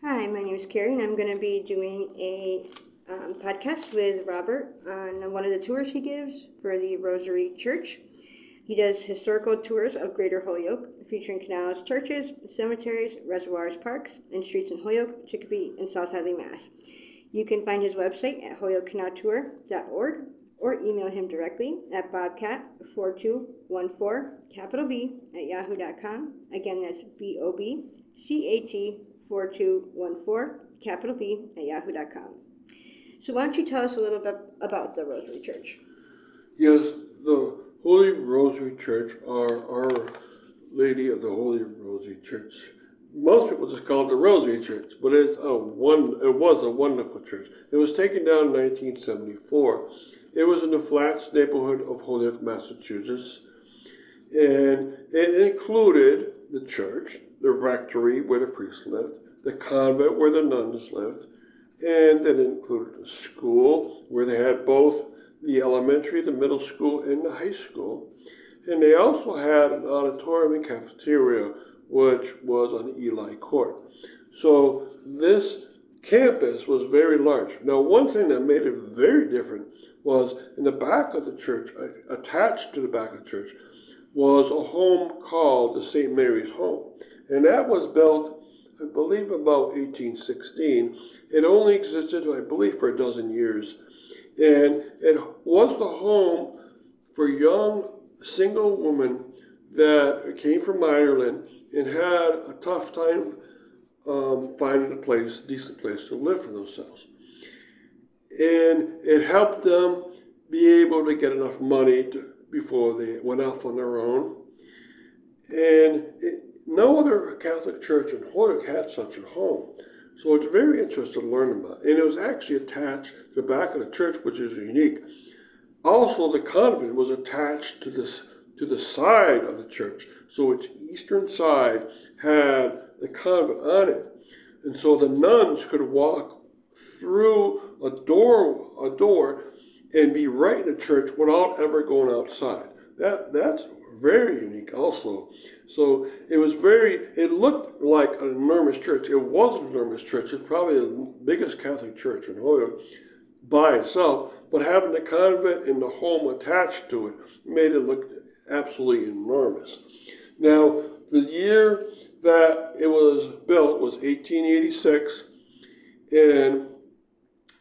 Hi, my name is Carrie, and I'm going to be doing a podcast with Robert on one of the tours he gives for the Rosary Church. He does historical tours of Greater Holyoke, featuring canals, churches, cemeteries, reservoirs, parks, and streets in Holyoke, Chicopee, and South Hadley, Mass. You can find his website at holyokecanaltour.org or email him directly at bobcat4214, capital B, at yahoo.com. Again, that's BOBCAT4214, capital B, at yahoo.com. So why don't you tell us a little bit about the Rosary Church? Yes, the Holy Rosary Church, or Our Lady of the Holy Rosary Church. Most people just call it the Rosary Church, but it was a wonderful church. It was taken down in 1974. It was in the Flats neighborhood of Holyoke, Massachusetts, and it included the church, the rectory where the priests lived, the convent where the nuns lived, and it included a school where they had both the elementary, the middle school, and the high school. And they also had an auditorium and cafeteria, which was on Eli Court. So this campus was very large. Now, one thing that made it very different was in the back of the church, attached to the back of the church, was a home called the St. Mary's Home. And that was built, I believe, about 1816. It only existed, I believe, for a dozen years. And it was the home for young single women that came from Ireland and had a tough time finding a decent place to live for themselves. And it helped them be able to get enough money before they went off on their own. And no other Catholic church in Holyoke had such a home. So it's very interesting to learn about. And it was actually attached to the back of the church, which is unique. Also, the convent was attached to the side of the church. So its eastern side had the convent on it. And so the nuns could walk through a door and be right in the church without ever going outside. That's very unique also. So it looked like an enormous church. It was an enormous church. It's probably the biggest Catholic church in Holyoke by itself, but having the convent and the home attached to it made it look absolutely enormous. Now, the year that it was built was 1886, and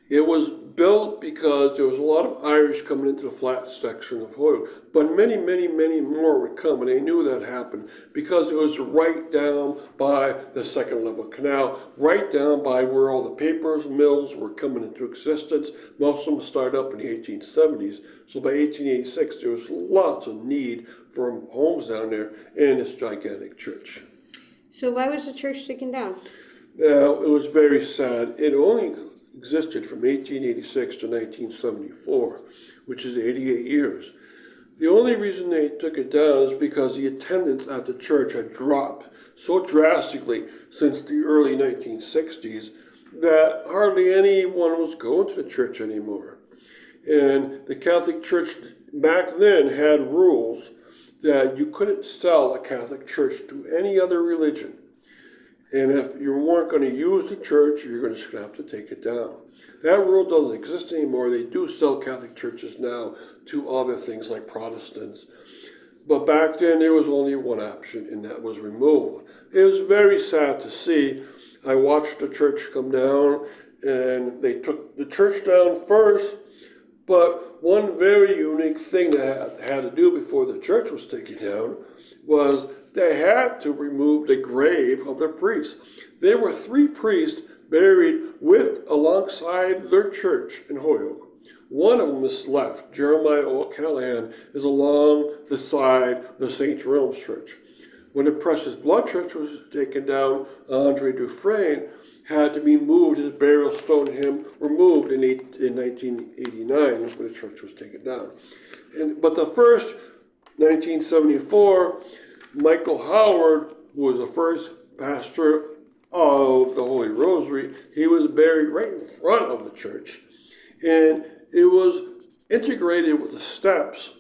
it was built because there was a lot of Irish coming into the flat section of Holyoke, but many, many, many more would come, and they knew that happened because it was right down by the second level canal, right down by where all the paper mills were coming into existence. Most of them started up in the 1870s, so by 1886 there was lots of need for homes down there in this gigantic church. So why was the church taken down? Now, it was very sad. It only existed from 1886 to 1974, which is 88 years. The only reason they took it down is because the attendance at the church had dropped so drastically since the early 1960s that hardly anyone was going to the church anymore. And the Catholic Church back then had rules that you couldn't sell a Catholic church to any other religion. And if you weren't going to use the church, you're going to have to take it down. That rule doesn't exist anymore. They do sell Catholic churches now to other things like Protestants. But back then, there was only one option, and that was removal. It was very sad to see. I watched the church come down, and they took the church down first. But one very unique thing that had to do before the church was taken down was they had to remove the grave of the priests. There were 3 priests buried alongside their church in Holyoke. One of them is left. Jeremiah O'Callahan is along the side of the St. Jerome's Church. When the Precious Blood Church was taken down, Andre Dufresne had to be moved, his burial stone and him were moved in 1989 when the church was taken down. But the first, 1974, Michael Howard, who was the first pastor of the Holy Rosary, he was buried right in front of the church. And it was integrated with the steps.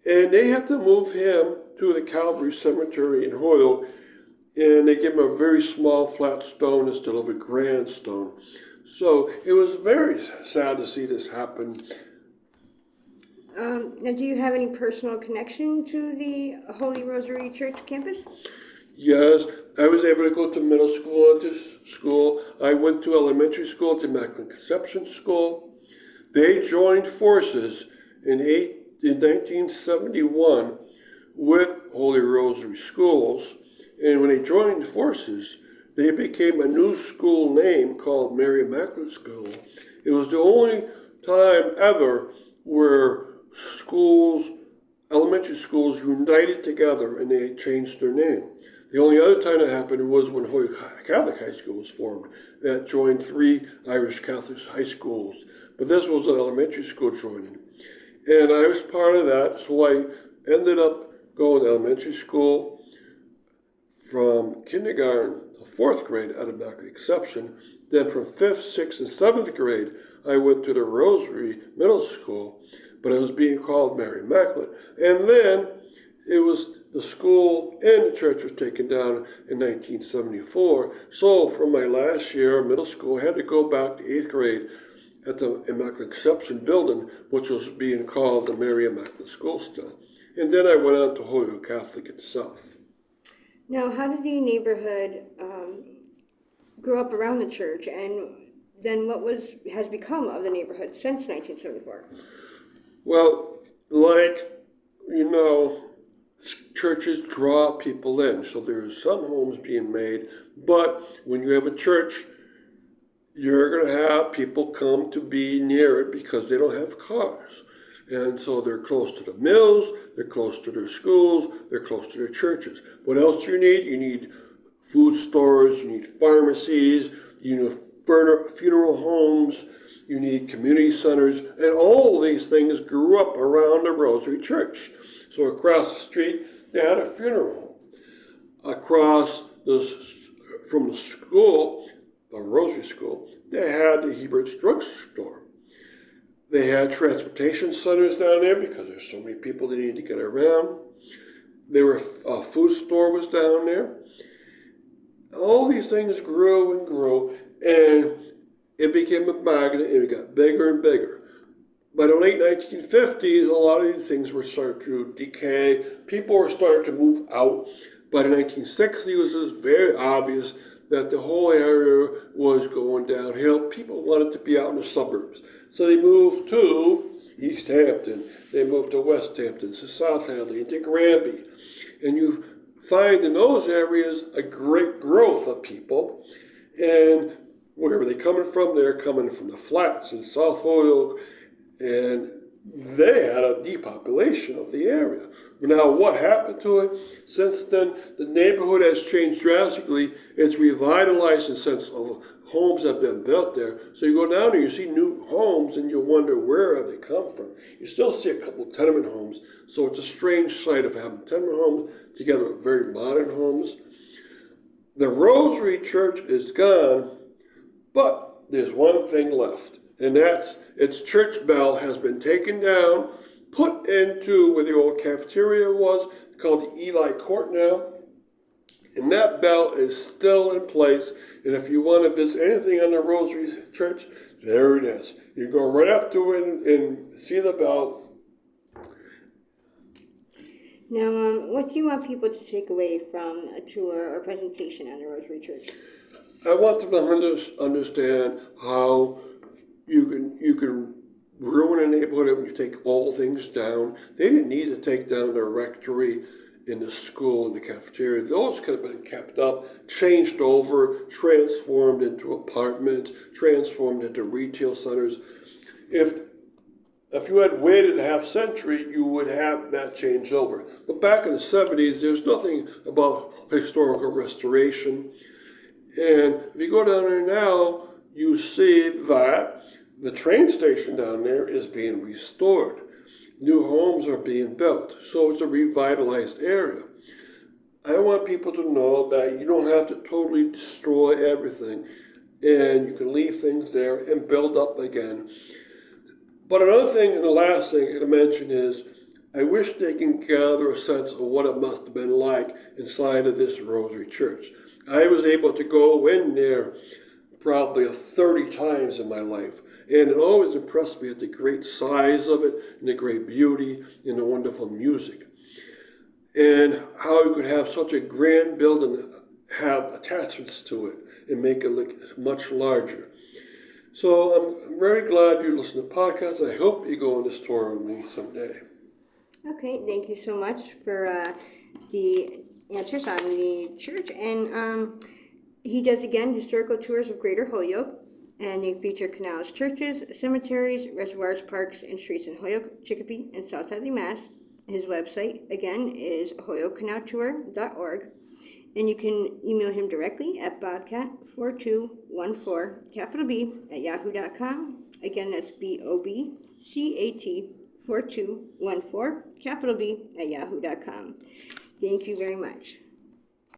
And they had to move him to the Calvary Cemetery in Holyoke and they gave him a very small flat stone instead of a grand stone. So it was very sad to see this happen. Now, do you have any personal connection to the Holy Rosary Church campus? Yes, I was able to go to middle school at this school. I went to elementary school at the Immaculate Conception School. They joined forces in 1971 with Holy Rosary Schools, and when they joined forces, they became a new school name called Mary Immaculate School. It was the only time ever where schools, elementary schools, united together and they changed their name. The only other time that happened was when Holyoke Catholic High School was formed. That joined 3 Irish Catholic high schools. But this was an elementary school joining. And I was part of that, so I ended up going to elementary school from kindergarten to 4th grade at Immaculate Conception. Then from 5th, 6th, and 7th grade, I went to the Rosary Middle School, but it was being called Mary Immaculate. And then it was the school and the church was taken down in 1974. So from my last year, middle school, I had to go back to 8th grade at the Immaculate Conception building, which was being called the Mary Immaculate School still. And then I went on to Holyoke Catholic itself. Now, how did the neighborhood grow up around the church, and then what has become of the neighborhood since 1974? Well, like, you know, churches draw people in, so there's some homes being made, but when you have a church, you're going to have people come to be near it because they don't have cars. And so they're close to the mills, they're close to their schools, they're close to their churches. What else you need? You need food stores, you need pharmacies, you need funeral homes, you need community centers, and all these things grew up around the Rosary Church. So across the street, they had a funeral home. From the school, the Rosary School, they had the Hebert's drugstore. They had transportation centers down there because there's so many people that need to get around. A food store was down there. All these things grew and grew, and it became a magnet, and it got bigger and bigger. By the late 1950s, a lot of these things were starting to decay. People were starting to move out. By the 1960s, it was very obvious that the whole area was going downhill. People wanted to be out in the suburbs. So they moved to East Hampton. They moved to West Hampton, to South Hadley, and to Granby. And you find in those areas a great growth of people. And wherever they're coming from, they're coming from the flats in South Holyoke, and they had a depopulation of the area. Now, what happened to it? Since then, the neighborhood has changed drastically. It's revitalized in the sense of homes have been built there. So you go down there, you see new homes, and you wonder where have they come from. You still see a couple of tenement homes, so it's a strange sight of having tenement homes together with very modern homes. The Rosary Church is gone, but there's one thing left, and that's its church bell has been taken down, put into where the old cafeteria was, called the Eli Court now, and that bell is still in place. And if you want to visit anything on the Rosary Church, there it is. You go right up to it and see the bell. Now, what do you want people to take away from a tour or presentation on the Rosary Church? I want them to understand how you can ruin a neighborhood when you take all things down. They didn't need to take down the rectory in the school and the cafeteria. Those could have been kept up, changed over, transformed into apartments, transformed into retail centers. If you had waited a half century, you would have that changed over. But back in the 70s, there's nothing about historical restoration. And if you go down there now, you see that the train station down there is being restored. New homes are being built. So it's a revitalized area. I want people to know that you don't have to totally destroy everything, and you can leave things there and build up again. But another thing, and the last thing I'm going to mention is, I wish they can gather a sense of what it must have been like inside of this Rosary Church. I was able to go in there probably 30 times in my life, and it always impressed me at the great size of it, and the great beauty, and the wonderful music, and how you could have such a grand building have attachments to it and make it look much larger. So I'm very glad you listen to podcasts. I hope you go on this tour with me someday. Okay, thank you so much for the answers on the church. And he does, again, historical tours of Greater Holyoke, and they feature canals, churches, cemeteries, reservoirs, parks, and streets in Holyoke, Chicopee, and South Hadley, Mass. His website, again, is holyokecanaltour.org. And you can email him directly at bobcat4214, capital B, at yahoo.com. Again, that's BOBCAT4214, capital B, at yahoo.com. Thank you very much.